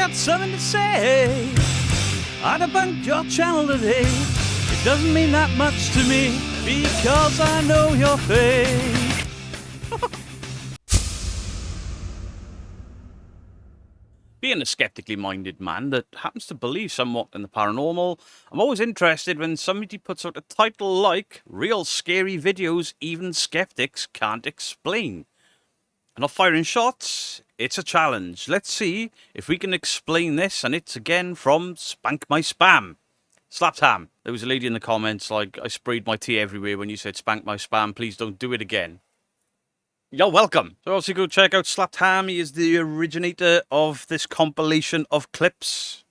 got something to say. I debunked your channel today. It doesn't mean that much to me because I know you're fake. Being a skeptically minded man that happens to believe somewhat in the paranormal, I'm always interested when somebody puts out a title like Real Scary Videos Even Skeptics Can't Explain. And not firing shots, it's a challenge. Let's see if we can explain this, and it's again from Spank My Spam. Slapped ham. There was a lady in the comments like, I sprayed my tea everywhere when you said spank my spam, please don't do it again. You're welcome. So also go check out Slapped Ham. He is the originator of this compilation of clips.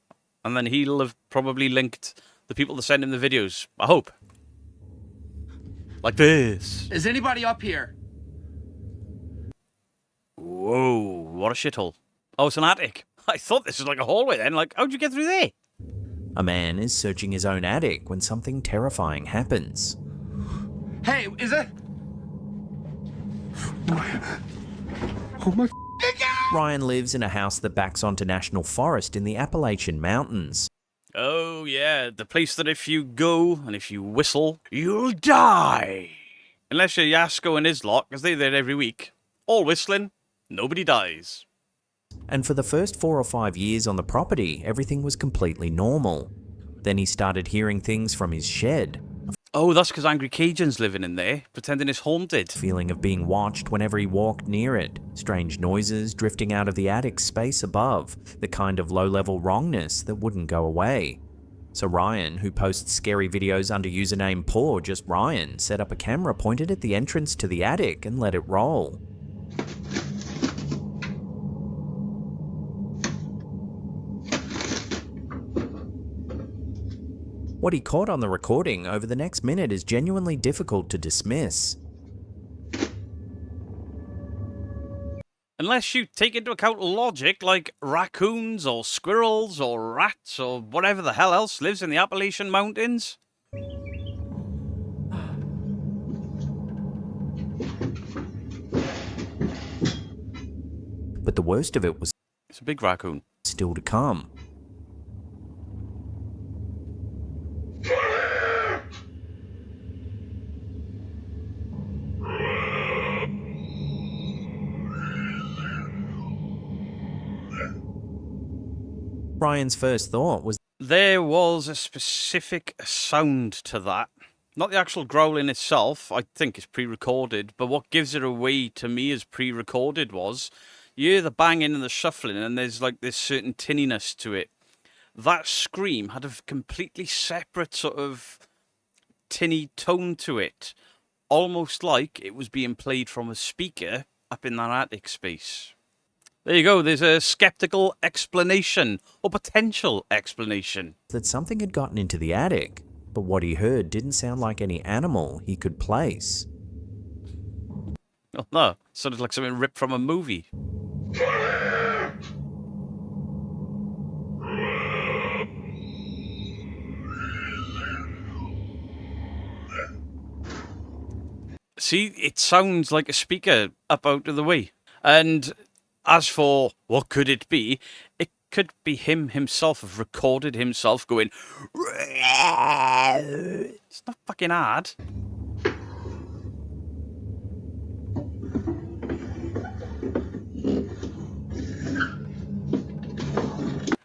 And then he'll have probably linked the people that send him the videos. I hope. Like this. Is anybody up here? Whoa, what a shithole. Oh, it's an attic. I thought this was like a hallway then. Like, how'd you get through there? A man is searching his own attic when something terrifying happens. Hey, is it? Oh my Ryan lives in a house that backs onto National Forest in the Appalachian Mountains. Oh, yeah, the place that if you go and if you whistle, you'll die. Unless you're Yasko and his lot, because they're there every week. All whistling, nobody dies. And for the first 4 or 5 years on the property, everything was completely normal. Then he started hearing things from his shed. Oh, that's because Angry Cajun's living in there, pretending it's haunted. Feeling of being watched whenever he walked near it. Strange noises drifting out of the attic space above. The kind of low-level wrongness that wouldn't go away. So Ryan, who posts scary videos under username Poor Just Ryan, set up a camera pointed at the entrance to the attic and let it roll. What he caught on the recording over the next minute is genuinely difficult to dismiss. Unless you take into account logic like raccoons or squirrels or rats or whatever the hell else lives in the Appalachian Mountains. But the worst of it was It's a big raccoon. still to come. Ryan's first thought was There was a specific sound to that. Not the actual growling itself, I think it's pre-recorded, but what gives it away to me as pre-recorded was, you hear the banging and the shuffling and there's like this certain tinniness to it. That scream had a completely separate sort of tinny tone to it. Almost like it was being played from a speaker up in that attic space. There you go, there's a skeptical explanation, or potential explanation. that something had gotten into the attic, but what he heard didn't sound like any animal he could place. Oh no, sounded like something ripped from a movie. See, it sounds like a speaker up out of the way. And as for what could it be, it could be him himself have recorded himself going. It's not fucking hard.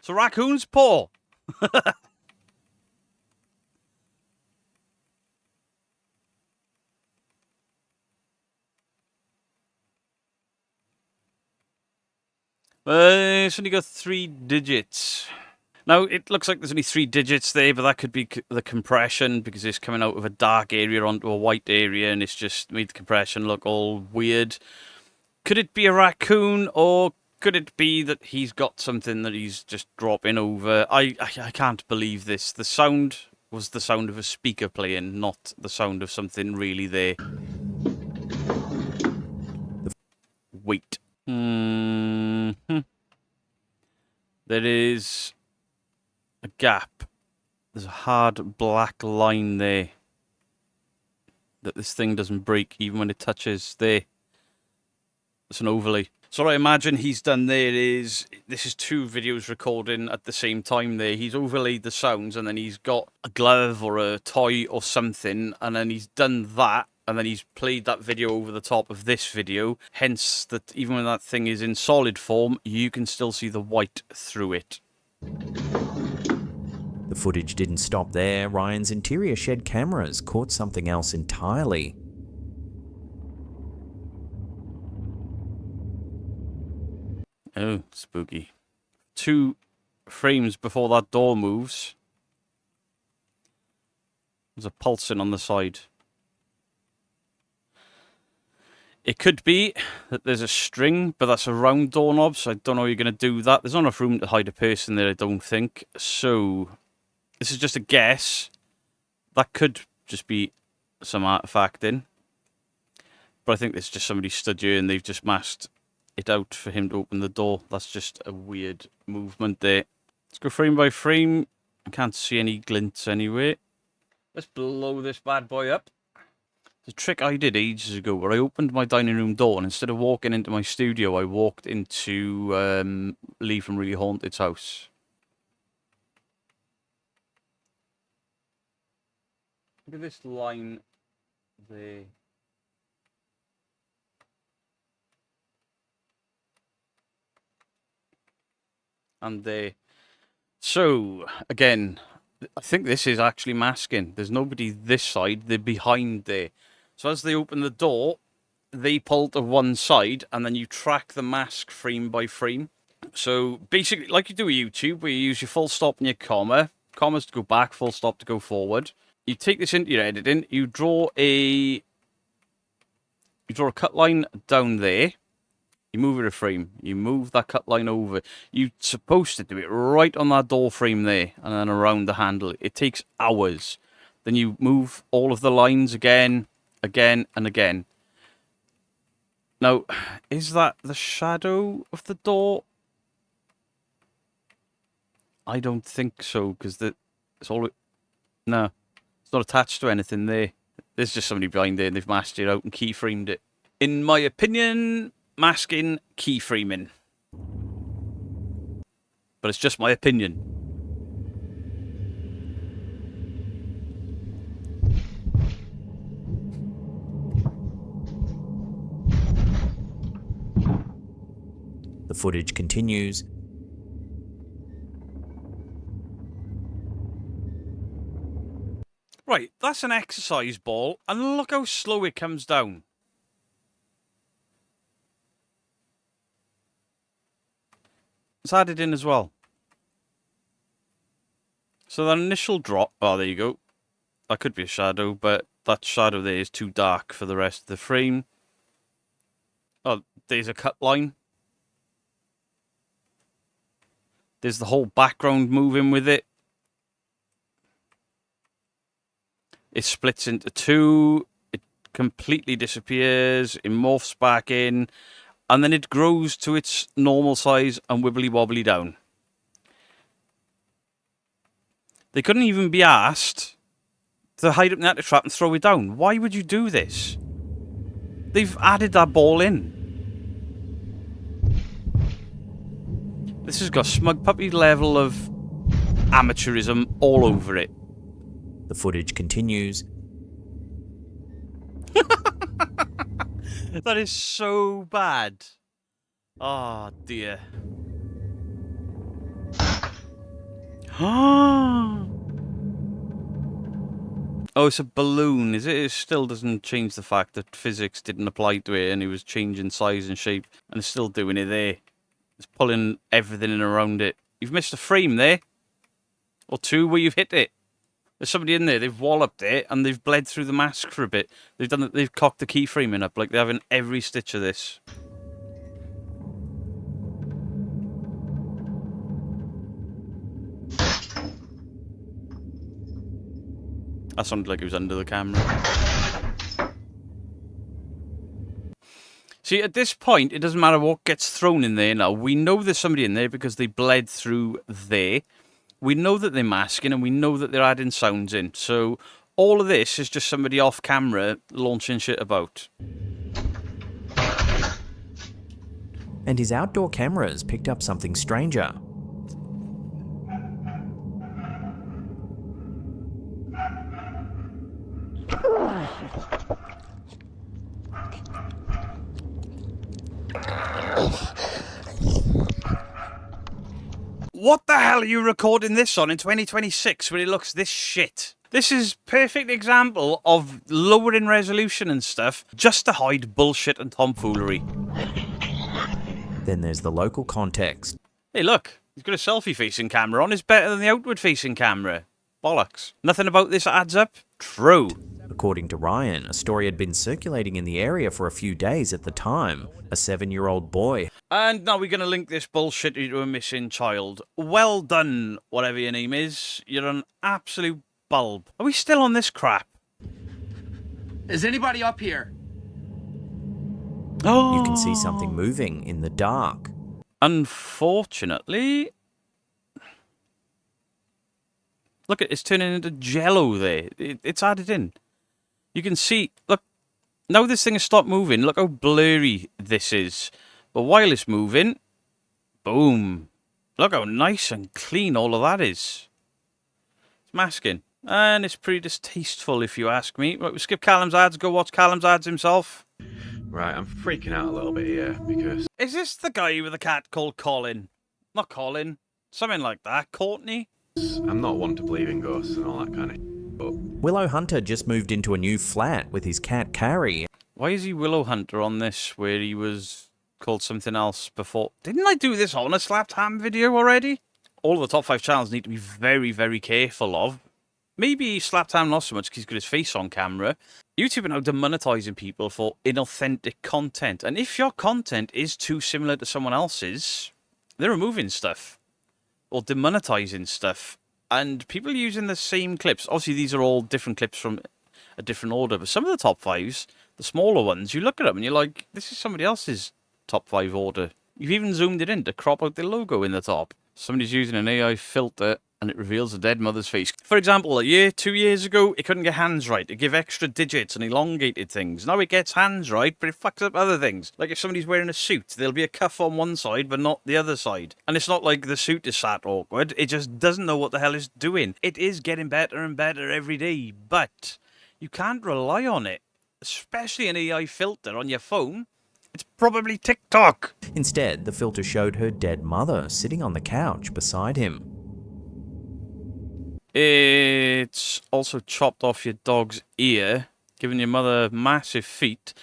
So raccoon's paw. It's only got 3 digits. Now, it looks like there's only 3 digits there, but that could be the compression because it's coming out of a dark area onto a white area and it's just made the compression look all weird. Could it be a raccoon or could it be that he's got something that he's just dropping over? I can't believe this. The sound was the sound of a speaker playing, not the sound of something really there. Wait. There is a gap. There's a hard black line there that this thing doesn't break even when it touches there. It's an overlay. So what I imagine he's done there is, this is 2 videos recording at the same time there. He's overlaid the sounds and then he's got a glove or a toy or something, and then he's done that, and then he's played that video over the top of this video. Hence, that even when that thing is in solid form, you can still see the white through it. The footage didn't stop there. Ryan's interior shed cameras caught something else entirely. Oh, spooky. 2 frames before that door moves, there's a pulsing on the side. It could be that there's a string, but that's a round doorknob, so I don't know how you're going to do that. There's not enough room to hide a person there, I don't think. So, this is just a guess. That could just be some artifacting. But I think it's just somebody stood here and they've just masked it out for him to open the door. That's just a weird movement there. Let's go frame by frame. I can't see any glints anyway. Let's blow this bad boy up. The trick I did ages ago where I opened my dining room door and instead of walking into my studio, I walked into Lee from Really Haunted's house. Look at this line there. And there. So, again, I think this is actually masking. There's nobody this side, they're behind there. So as they open the door, they pull to one side, and then you track the mask frame by frame. So, basically, like you do with YouTube, where you use your full stop and your comma. Commas to go back, full stop to go forward. You take this into your editing, you draw a cut line down there. You move it a frame. You move that cut line over. You're supposed to do it right on that door frame there and then around the handle. It takes hours. Then you move all of the lines again, and again. Now, is that the shadow of the door? I don't think so, because it's all... No, it's not attached to anything there. There's just somebody behind there and they've masked it out and keyframed it. In my opinion... masking, keyframing. But it's just my opinion. The footage continues. Right, that's an exercise ball, and look how slow it comes down. It's added in as well. So that initial drop... Oh, there you go. That could be a shadow, but that shadow there is too dark for the rest of the frame. Oh, there's a cut line. There's the whole background moving with it. It splits into 2. It completely disappears. It morphs back in. And then it grows to its normal size and wibbly wobbly down. They couldn't even be asked to hide up in the attic trap and throw it down. Why would you do this? They've added that ball in. This has got smug puppy level of amateurism all over it. The footage continues. That is so bad. Oh dear. Oh, it's a balloon, is it? It still doesn't change the fact that physics didn't apply to it and it was changing size and shape, and it's still doing it there. It's pulling everything in around it. You've missed a frame there. Or 2 where you've hit it. There's somebody in there, they've walloped it, and they've bled through the mask for a bit. They've cocked the keyframing up, like they have in every stitch of this. That sounded like it was under the camera. See, at this point, it doesn't matter what gets thrown in there now. We know there's somebody in there because they bled through there. We know that they're masking and we know that they're adding sounds in. So all of this is just somebody off camera launching shit about. and his outdoor cameras picked up something stranger. What the hell are you recording this on in 2026 when it looks this shit? This is perfect example of lowering resolution and stuff just to hide bullshit and tomfoolery. Then there's the local context. Hey look, he's got a selfie-facing camera on. It's better than the outward-facing camera. Bollocks. Nothing about this adds up? True. According to Ryan, a story had been circulating in the area for a few days at the time. A 7-year-old boy. And now we're going to link this bullshit to a missing child. Well done, whatever your name is. You're an absolute bulb. Are we still on this crap? Is anybody up here? Oh. You can see something moving in the dark. Unfortunately... Look, it's turning into jello there. It's added in. You can see... Look, now this thing has stopped moving. Look how blurry this is. But while it's moving... Boom. Look how nice and clean all of that is. It's masking. And it's pretty distasteful, if you ask me. Right, we'll skip Callum's ads. Go watch Callum's ads himself. Right, I'm freaking out a little bit here because... Is this the guy with a cat called Colin? Not Colin. Something like that. Courtney? I'm not one to believe in ghosts and all that kind of but Willow Hunter just moved into a new flat with his cat Carrie. Why is he Willow Hunter on this where he was called something else before? Didn't I do this on a slapped ham video already? All of the top 5 channels need to be very, very careful of. Maybe slapped ham not so much because he's got his face on camera. YouTube are now demonetizing people for inauthentic content. And if your content is too similar to someone else's, they're removing stuff. Or demonetizing stuff. And people using the same clips. Obviously, these are all different clips from a different order. But some of the top 5s, the smaller ones, you look at them and you're like, this is somebody else's top 5 order. You've even zoomed it in to crop out the logo in the top. Somebody's using an AI filter and it reveals a dead mother's face. For example, 2 years ago, it couldn't get hands right. It gave extra digits and elongated things. Now it gets hands right, but it fucks up other things. Like if somebody's wearing a suit, there'll be a cuff on one side, but not the other side. And it's not like the suit is sat awkward. It just doesn't know what the hell it's doing. It is getting better and better every day, but you can't rely on it. Especially an AI filter on your phone. It's probably TikTok. Instead, the filter showed her dead mother sitting on the couch beside him. It's also chopped off your dog's ear, giving your mother massive feet.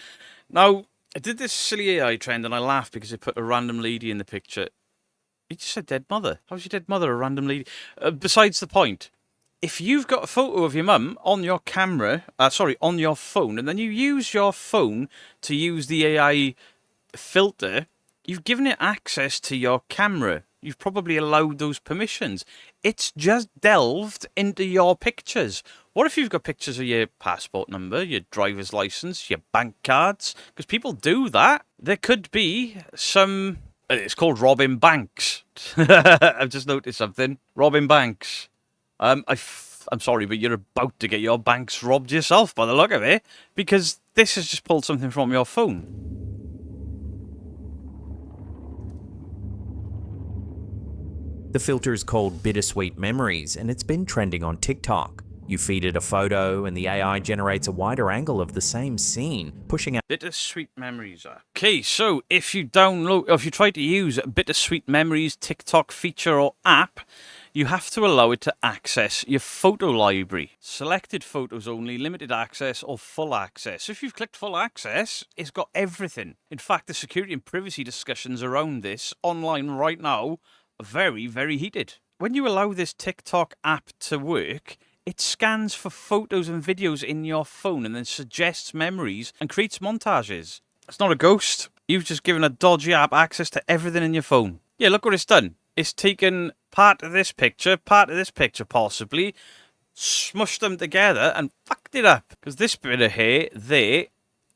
Now, I did this silly AI trend and I laughed because it put a random lady in the picture. You just said dead mother. How's your dead mother a random lady? Besides the point, if you've got a photo of your mum on your camera, on your phone, and then you use your phone to use the AI filter, you've given it access to your camera. You've probably allowed those permissions. It's just delved into your pictures. What if you've got pictures of your passport number, your driver's license, your bank cards? Because people do that. There could be some... It's called robbing banks. I've just noticed something. Robbing banks. I'm sorry, but you're about to get your banks robbed yourself by the look of it. Because this has just pulled something from your phone. The filter is called Bittersweet Memories, and it's been trending on TikTok. You feed it a photo, and the AI generates a wider angle of the same scene, pushing out Bittersweet Memories. Okay, so if you try to use Bittersweet Memories TikTok feature or app, you have to allow it to access your photo library. Selected photos only, limited access, or full access. So if you've clicked full access, it's got everything. In fact, the security and privacy discussions around this online right now are very, very heated. When you allow this TikTok app to work, it scans for photos and videos in your phone and then suggests memories and creates montages. It's not a ghost. You've just given a dodgy app access to everything in your phone. Yeah, look what it's done. It's taken part of this picture possibly, smushed them together and fucked it up. Because this bit of hair there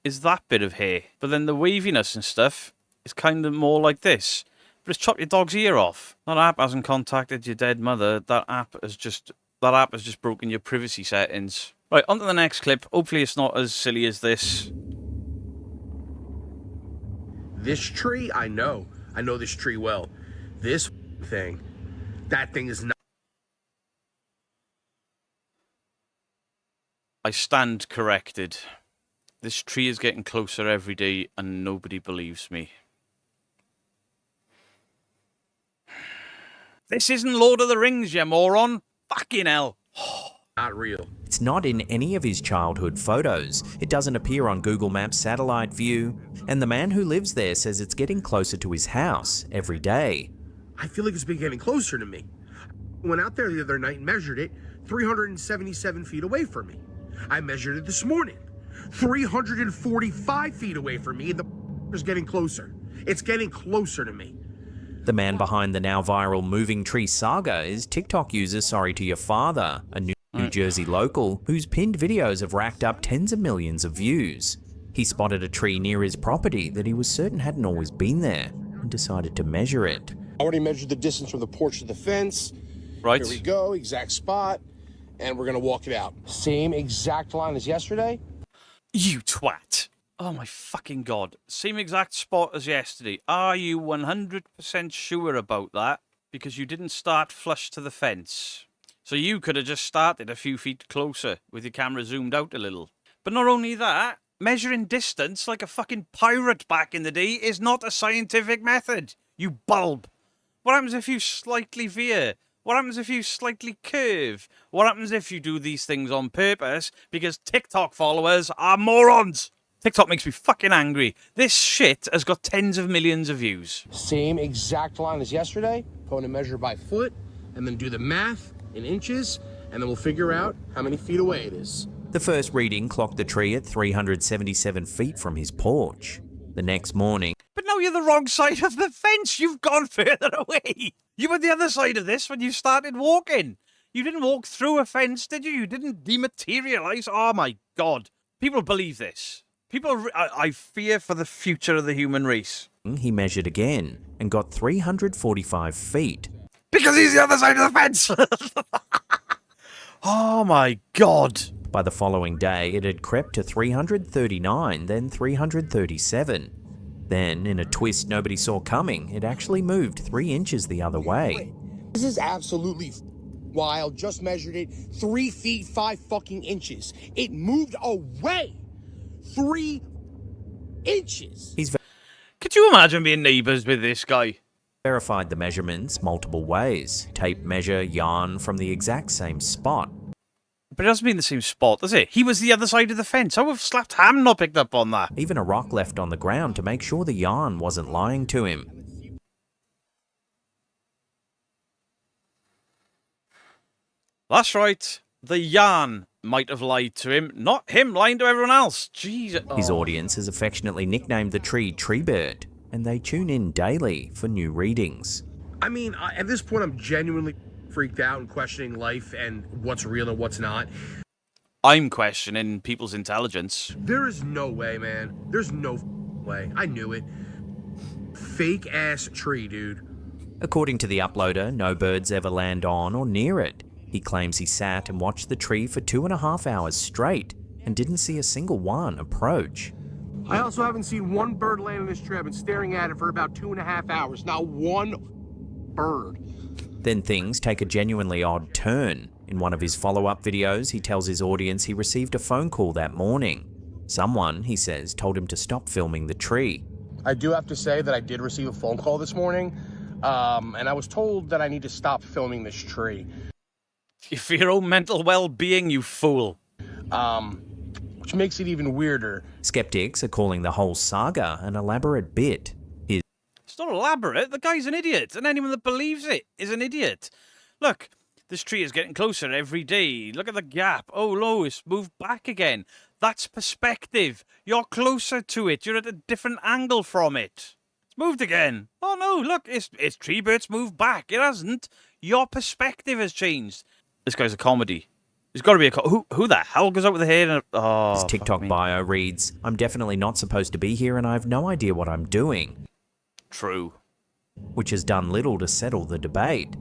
is that bit of hair. But then the waviness and stuff is kind of more like this. But it's chopped your dog's ear off. That app hasn't contacted your dead mother. That app has just broken your privacy settings. Right, on to the next clip. Hopefully it's not as silly as this. This tree, I know. I know this tree well. This thing, that thing is not. I stand corrected. This tree is getting closer every day and nobody believes me. This isn't Lord of the Rings, you moron. Fucking hell. Not real. It's not in any of his childhood photos. It doesn't appear on Google Maps satellite view, and the man who lives there says it's getting closer to his house every day. I feel like it's been getting closer to me. I went out there the other night and measured it 377 feet away from me. I measured it this morning 345 feet away from me, and the is getting closer. It's getting closer to me. The man behind the now viral moving tree saga is TikTok user Sorry to Your Father, a New Jersey local whose pinned videos have racked up tens of millions of views. He spotted a tree near his property that he was certain hadn't always been there and decided to measure it. I already measured the distance from the porch to the fence. Right. Here we go, exact spot, and we're gonna walk it out. Same exact line as yesterday. You twat. Oh my fucking god. Same exact spot as yesterday. Are you 100% sure about that? Because you didn't start flush to the fence. So you could have just started a few feet closer with your camera zoomed out a little. But not only that, measuring distance like a fucking pirate back in the day is not a scientific method. You bulb. What happens if you slightly veer? What happens if you slightly curve? What happens if you do these things on purpose? Because TikTok followers are morons. TikTok makes me fucking angry. This shit has got tens of millions of views. Same exact line as yesterday. Going to measure by foot, and then do the math in inches, and then we'll figure out how many feet away it is. The first reading clocked the tree at 377 feet from his porch. The next morning, But now you're the wrong side of the fence. You've gone further away. You were the other side of this when you started walking. You didn't walk through a fence, did you? You didn't dematerialize. Oh my god. People believe this. I fear for the future of the human race. he measured again and got 345 feet. Because he's the other side of the fence. Oh my god. By the following day, it had crept to 339, then 337. Then, in a twist nobody saw coming, it actually moved 3 inches the other way. This is absolutely wild. Just measured it 3 feet 5 fucking inches. It moved away 3 inches. He's Could you imagine being neighbours with this guy? verified the measurements multiple ways. Tape measure, yarn from the exact same spot. But it doesn't mean the same spot, does it? He was the other side of the fence. How have Slapped Ham not picked up on that? Even a rock left on the ground to make sure the yarn wasn't lying to him. That's right. The yarn might have lied to him, not him lying to everyone else. Jesus. His audience has affectionately nicknamed the tree Treebird, and they tune in daily for new readings. I mean, at this point, I'm genuinely freaked out and questioning life and what's real and what's not. I'm questioning people's intelligence. There is no way, man. There's no way. I knew it. Fake ass tree, dude. According to the uploader, no birds ever land on or near it. He claims he sat and watched the tree for 2.5 hours straight and didn't see a single one approach. I also haven't seen one bird land on this tree. I've been staring at it for about 2.5 hours. Not one bird. Then things take a genuinely odd turn. In one of his follow-up videos, he tells his audience he received a phone call that morning. Someone, he says, told him to stop filming the tree. I do have to say that I did receive a phone call this morning, and I was told that I need to stop filming this tree. For your own mental well-being, you fool. Which makes it even weirder. Skeptics are calling the whole saga an elaborate bit. It's not elaborate. The guy's an idiot, and anyone that believes it is an idiot. Look, this tree is getting closer every day. Look at the gap. Oh, no, it's moved back again. That's perspective. You're closer to it. You're at a different angle from it. It's moved again. Oh, no, look, it's Treebird's moved back. It hasn't. Your perspective has changed. This guy's a comedy. There's got to be a... Who the hell goes out with a head and... Oh, His TikTok bio reads, "I'm definitely not supposed to be here and I have no idea what I'm doing," True. which has done little to settle the debate.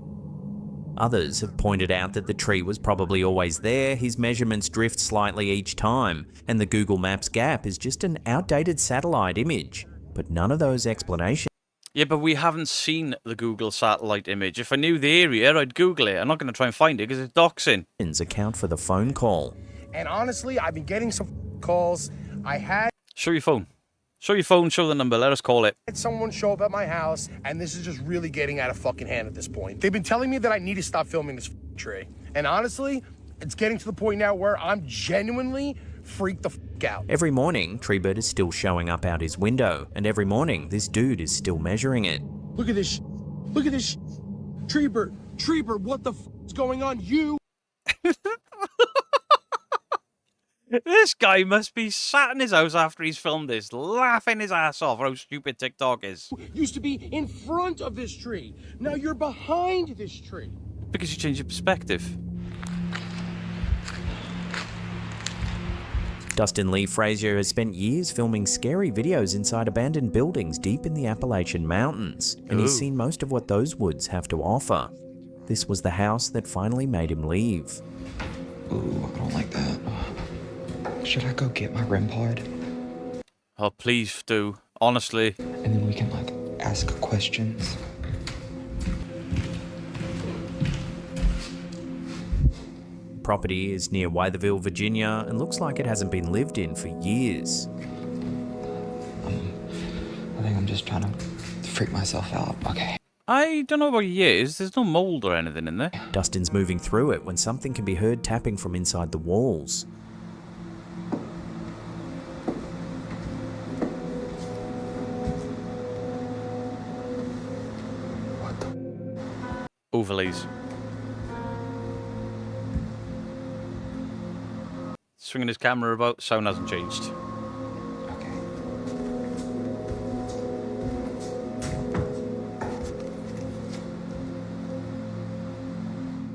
Others have pointed out that the tree was probably always there, his measurements drift slightly each time, and the Google Maps gap is just an outdated satellite image. But none of those explanations Yeah, but we haven't seen the Google satellite image. If I knew the area, I'd Google it. I'm not going to try and find it because it's doxing. Account for the phone call. And honestly, I've been getting some calls. I had Show your phone. Show your phone, show the number, let us call it. someone show up at my house, and this is just really getting out of fucking hand at this point. They've been telling me that I need to stop filming this tree. And honestly, it's getting to the point now where I'm genuinely freaked the fuck out. Every morning, Treebird is still showing up out his window, and every morning, this dude is still measuring it. Look at this. Look at this. Treebird, what the fuck is going on? You This guy must be sat in his house after he's filmed this, laughing his ass off at how stupid TikTok is. used to be in front of this tree. Now you're behind this tree. Because you change your perspective. Dustin Lee Frazier has spent years filming scary videos inside abandoned buildings deep in the Appalachian Mountains, and he's seen most of what those woods have to offer. This was the house that finally made him leave. Ooh, I don't like that. Should I go get my REM pod? Oh, please do. Honestly. And then we can, like, ask questions? Property is near Wytherville, Virginia, and looks like it hasn't been lived in for years. I think I'm just trying to freak myself out. Okay. I don't know about years. There's no mold or anything in there. Dustin's moving through it when something can be heard tapping from inside the walls. Overlays. Swinging his camera about, sound hasn't changed. Okay.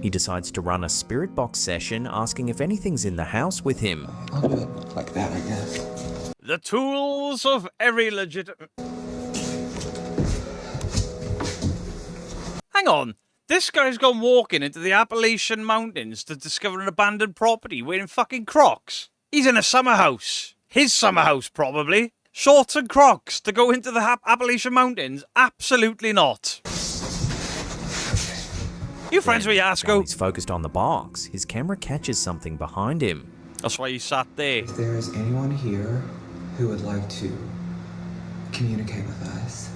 He decides to run a spirit box session, asking if anything's in the house with him. I'll do it like that, I guess. The tools of every legitimate... Hang on. This guy's gone walking into the Appalachian Mountains to discover an abandoned property wearing fucking Crocs. He's in a summer house. His summer house, probably. Shorts and Crocs to go into the Appalachian Mountains? Absolutely not. You friends with While Yasko? he's focused on the box, his camera catches something behind him. That's why he sat there. If there is anyone here who would like to communicate with us,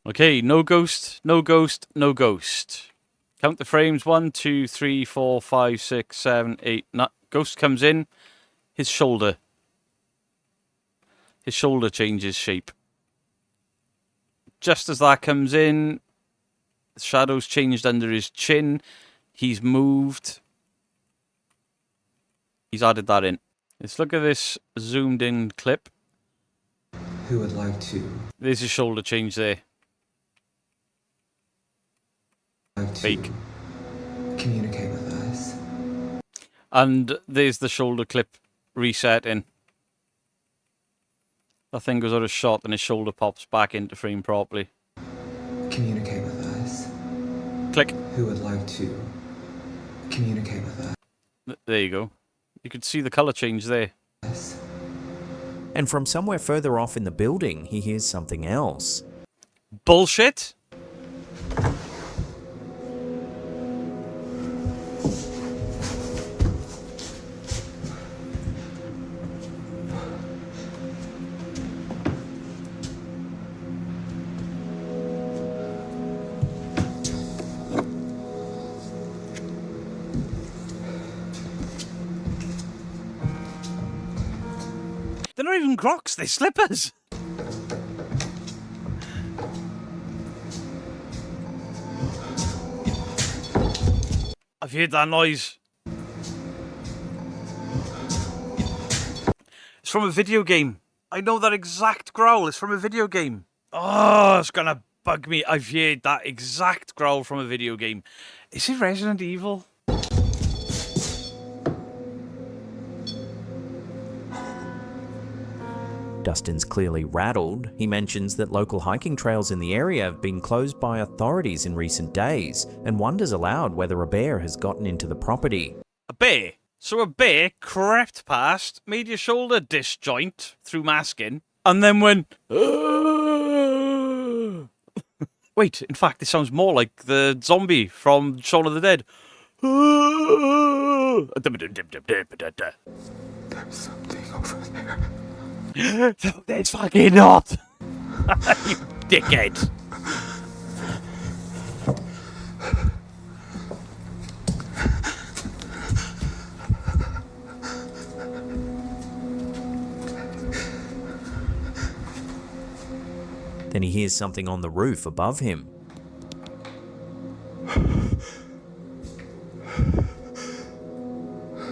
Okay, no ghost, no ghost, no ghost. Count the frames. 1, 2, 3, 4, 5, 6, 7, 8. Ghost comes in. His shoulder. His shoulder changes shape. Just as that comes in, the shadow's changed under his chin. He's moved. He's added that in. Let's look at this zoomed in clip. who would like to There's his shoulder change there. Fake. communicate with us. And there's the shoulder clip resetting. That thing goes out of shot and his shoulder pops back into frame properly. Communicate with us. Click. Who would like to communicate with There you go. You could see the colour change there. us? And from somewhere further off in the building, he hears something else. Bullshit? They're not even Crocs, they're slippers. I've heard that noise. It's from a video game. I know that exact growl. It's from a video game. Oh, it's gonna bug me. I've heard that exact growl from a video game. Is it Resident Evil? Dustin's clearly rattled. He mentions that local hiking trails in the area have been closed by authorities in recent days, and wonders aloud whether a bear has gotten into the property. A bear? So a bear crept past, made your shoulder disjoint through masking, and then went... Wait, in fact, it sounds more like the zombie from Shaun of the Dead. There's something over there. No, there's fucking not. You dickhead. Then he hears something on the roof above him.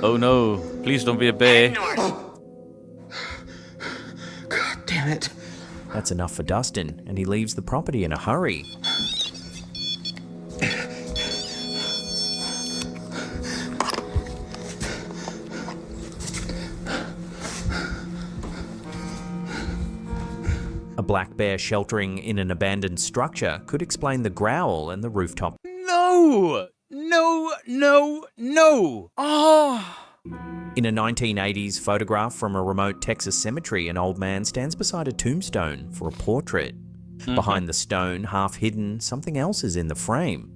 Oh no, please don't be a bear. God damn it. That's enough for Dustin, and he leaves the property in a hurry. A black bear sheltering in an abandoned structure could explain the growl and the rooftop. No! No, no, no! Oh! In a 1980s photograph from a remote Texas cemetery, an old man stands beside a tombstone for a portrait. Behind the stone, half hidden, something else is in the frame.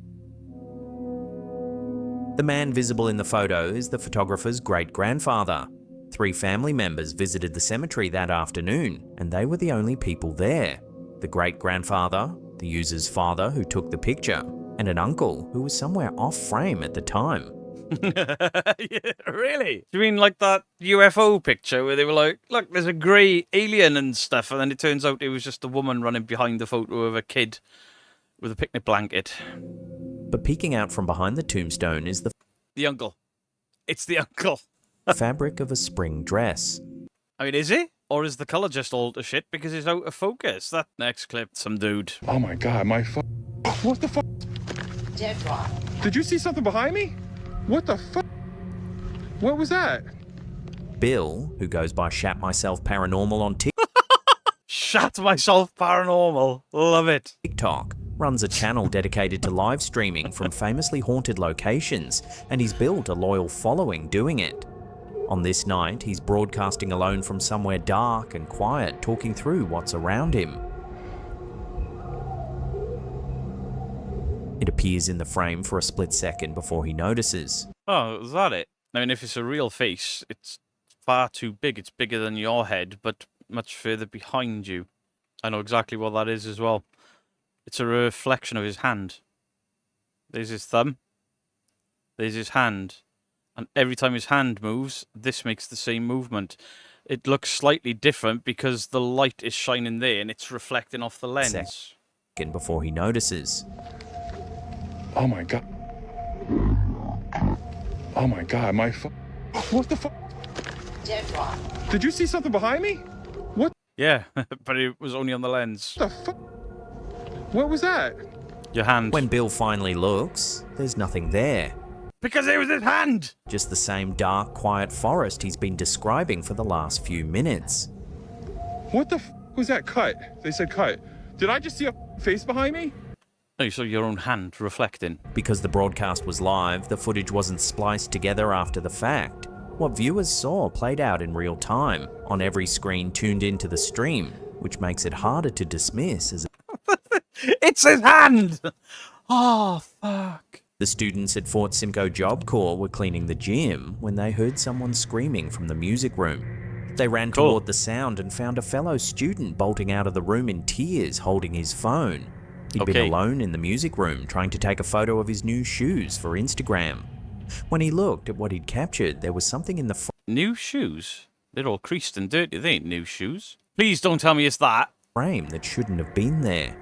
The man visible in the photo is the photographer's great-grandfather. 3 family members visited the cemetery that afternoon, and they were the only people there. The great-grandfather, the user's father who took the picture, and an uncle who was somewhere off frame at the time. Yeah, really? Do you mean like that UFO picture where they were like, look, there's a grey alien and stuff, and then it turns out it was just a woman running behind the photo of a kid with a picnic blanket? But peeking out from behind the tombstone is The uncle. It's the uncle. the fabric of a spring dress. I mean, is it? Or is the colour just all to shit because it's out of focus? That next clip, some dude. Oh my god, what the fuck? Dead wrong. Did you see something behind me? What the fuck? What was that? Bill, who goes by Shat Myself Paranormal on Shat myself paranormal. Love it. TikTok, runs a channel dedicated to live streaming from famously haunted locations, and he's built a loyal following doing it. On this night, he's broadcasting alone from somewhere dark and quiet, talking through what's around him. It appears in the frame for a split second before he notices. Oh, is that it? I mean, if it's a real face, it's far too big. It's bigger than your head, but much further behind you. I know exactly what that is as well. It's a reflection of his hand. There's his thumb. There's his hand. And every time his hand moves, this makes the same movement. It looks slightly different because the light is shining there and it's reflecting off the lens. Second before he notices. Oh my god. Oh my god, what the fuck? Dead wrong. Did you see something behind me? What Yeah, but it was only on the lens. the fuck? What was that? Your hand. When Bill finally looks, there's nothing there. Because it was his hand! Just the same dark, quiet forest he's been describing for the last few minutes. What the fuck was that cut? They said cut. Did I just see a face behind me? No, you saw your own hand reflecting. Because the broadcast was live, the footage wasn't spliced together after the fact. What viewers saw played out in real time, on every screen tuned into the stream, which makes it harder to dismiss as It's his hand! Oh, fuck. the students at Fort Simcoe Job Corps were cleaning the gym when they heard someone screaming from the music room. They ran Cool. toward the sound and found a fellow student bolting out of the room in tears, holding his phone. He'd been Okay. alone in the music room trying to take a photo of his new shoes for Instagram. When he looked at what he'd captured, there was something in the New shoes? They're all creased and dirty. They ain't new shoes. Please don't tell me it's that. frame that shouldn't have been there.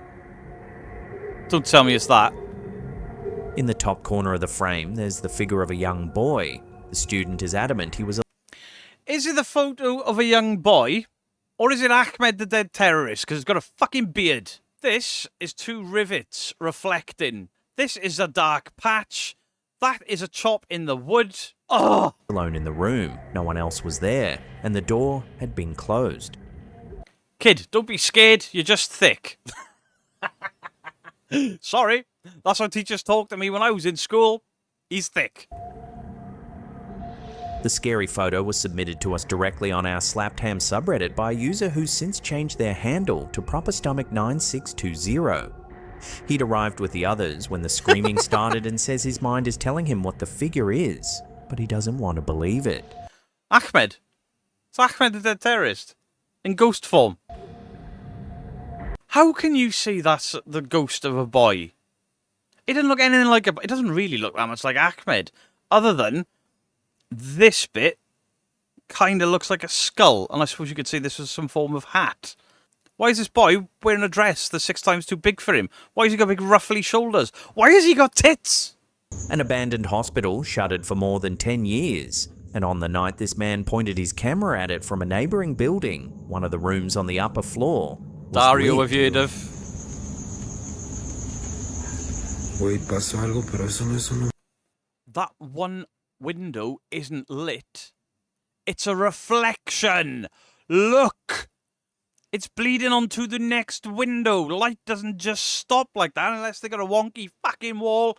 Don't tell me it's that. In the top corner of the frame, there's the figure of a young boy. The student is adamant he was Is it the photo of a young boy? Or is it Ahmed the dead terrorist? Because he's got a fucking beard. This is 2 rivets reflecting. This is a dark patch. That is a chop in the wood. Oh! alone in the room. No one else was there, and the door had been closed. Kid, don't be scared. You're just thick. Sorry. That's how teachers talked to me when I was in school. He's thick. The scary photo was submitted to us directly on our Slapped Ham subreddit by a user who's since changed their handle to ProperStomach9620. He'd arrived with the others when the screaming started and says his mind is telling him what the figure is, but he doesn't want to believe it. Ahmed. It's Ahmed the dead terrorist. In ghost form. How can you say that's the ghost of a boy? It doesn't look anything like it doesn't really look that much like Ahmed. Other than this bit kind of looks like a skull. And I suppose you could say this was some form of hat. Why is this boy wearing a dress that's 6 times too big for him? Why has he got big ruffly shoulders? Why has he got tits? An abandoned hospital shuttered for more than 10 years. And on the night this man pointed his camera at it from a neighbouring building, one of the rooms on the upper floor was Dario, lit. have you heard of? That one window isn't lit. It's a reflection. Look! It's bleeding onto the next window. Light doesn't just stop like that unless they got a wonky fucking wall.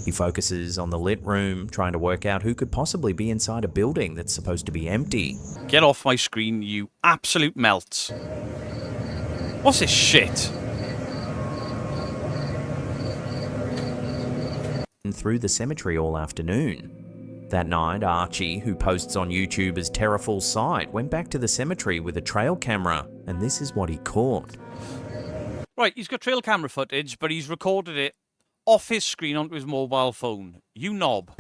He focuses on the lit room, trying to work out who could possibly be inside a building that's supposed to be empty. Get off my screen, you absolute melts. What's this shit? And through the cemetery all afternoon. That night, Archie, who posts on YouTube as Terrafall's Sight, went back to the cemetery with a trail camera, and this is what he caught. Right, he's got trail camera footage, but he's recorded it off his screen onto his mobile phone. You knob.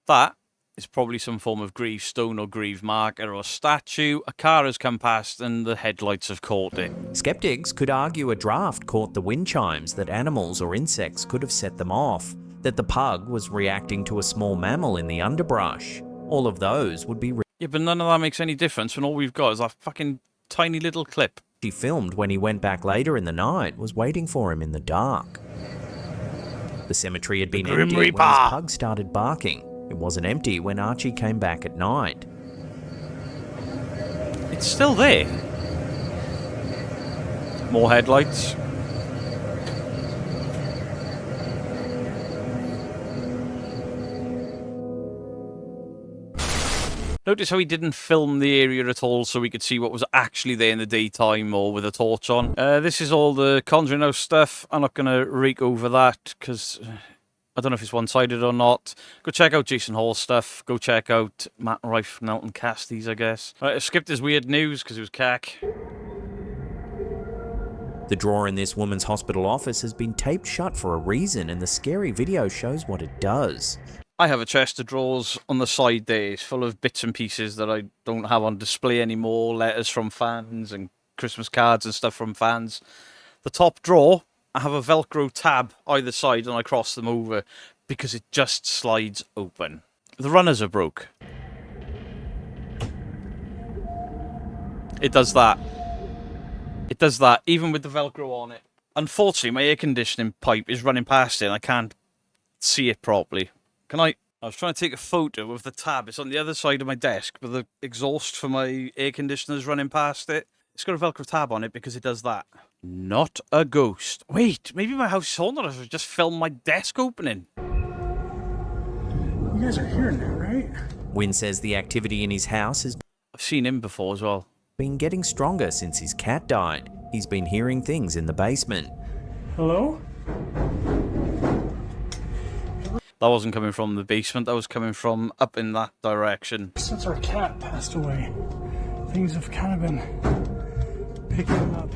That is probably some form of gravestone or grave marker or statue. A car has come past and the headlights have caught it. Skeptics could argue a draft caught the wind chimes, that animals or insects could have set them off, that the pug was reacting to a small mammal in the underbrush. All of those would be Yeah, but none of that makes any difference when all we've got is that fucking tiny little clip. he filmed when he went back later in the night was waiting for him in the dark. The cemetery had been Grim empty when his Reaper. pug started barking. It wasn't empty when Archie came back at night. It's still there. More headlights. Notice how he didn't film the area at all so we could see what was actually there in the daytime or with a torch on. This is all the Conjuring House stuff. I'm not going to rake over that because I don't know if it's one-sided or not. Go check out Jason Hall's stuff. Go check out Matt Rife and Elton Casty's, I guess. Right, I skipped his weird news because it was cack. The drawer in this woman's hospital office has been taped shut for a reason, and the scary video shows what it does. I have a chest of drawers on the side there. It's full of bits and pieces that I don't have on display anymore. Letters from fans and Christmas cards and stuff from fans. The top drawer, I have a Velcro tab either side and I cross them over because it just slides open. The runners are broke. It does that. It does that even with the Velcro on it. Unfortunately, my air conditioning pipe is running past it and I can't see it properly. I was trying to take a photo of the tab. It's on the other side of my desk, but the exhaust for my air conditioner is running past it. It's got a Velcro tab on it because it does that. Not a ghost. Wait, maybe my house is haunted. I should just film my desk opening. You guys are here now, right? Wynn says the activity in his house has I've seen him before as well. been getting stronger since his cat died. He's been hearing things in the basement. Hello? That wasn't coming from the basement. That was coming from up in that direction. Since our cat passed away, things have kind of been picking up.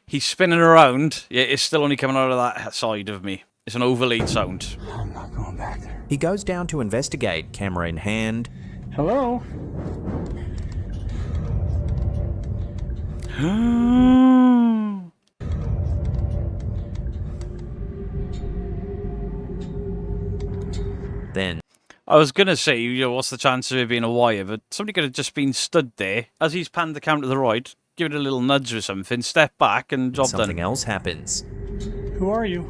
He's spinning around. Yeah, it's still only coming out of that side of me. It's an overlaid sound. I'm not going back there. He goes down to investigate, camera in hand. Hello? Then I was going to say, what's the chance of it being a wire? But somebody could have just been stood there. As he's panned the camera to the right, give it a little nudge or something, step back and job something done. else happens. Who are you?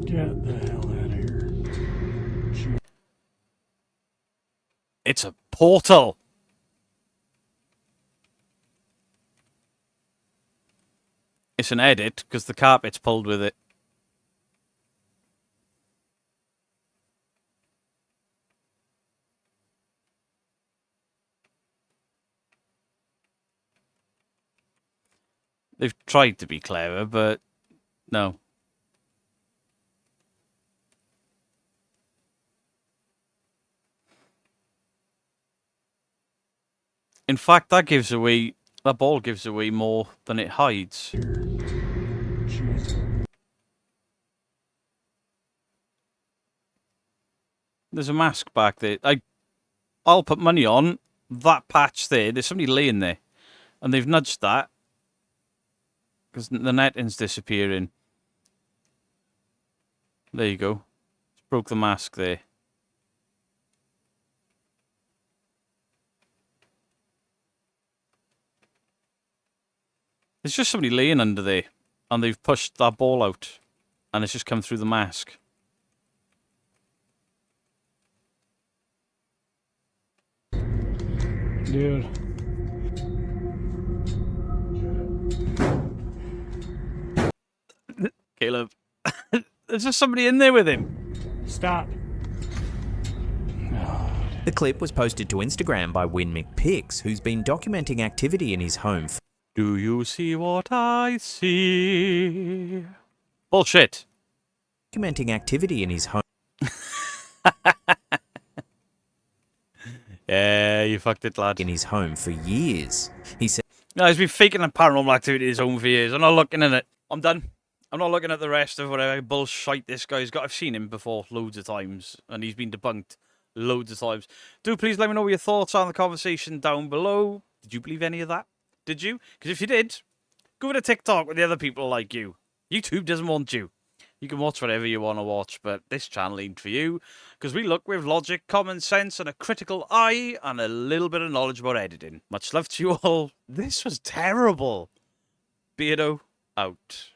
Get the hell out of here. It's a portal. It's an edit because the carpet's pulled with it. They've tried to be clever, but no. In fact, that ball gives away more than it hides. There's a mask back there. I'll put money on that patch there. There's somebody laying there, and they've nudged that because the netting's disappearing. There you go. Just broke the mask there. There's just somebody laying under there, and they've pushed that ball out, and it's just come through the mask. Dude. Caleb, there's just somebody in there with him. Stop. The clip was posted to Instagram by Win McPix, who's been documenting activity in his home. Do you see what I see? Bullshit. Documenting activity in his home. Yeah, you fucked it, lad. In his home for years. He said, No, he's been faking a paranormal activity in his home for years. I'm not looking at it. I'm done. I'm not looking at the rest of whatever bullshit this guy's got. I've seen him before loads of times, and he's been debunked loads of times. Do please let me know what your thoughts are in the conversation down below. Did you believe any of that? Did you? Because if you did, go to TikTok with the other people like you. YouTube doesn't want you. You can watch whatever you want to watch, but this channel ain't for you, because we look with logic, common sense, and a critical eye, and a little bit of knowledge about editing. Much love to you all. This was terrible. Beardo out.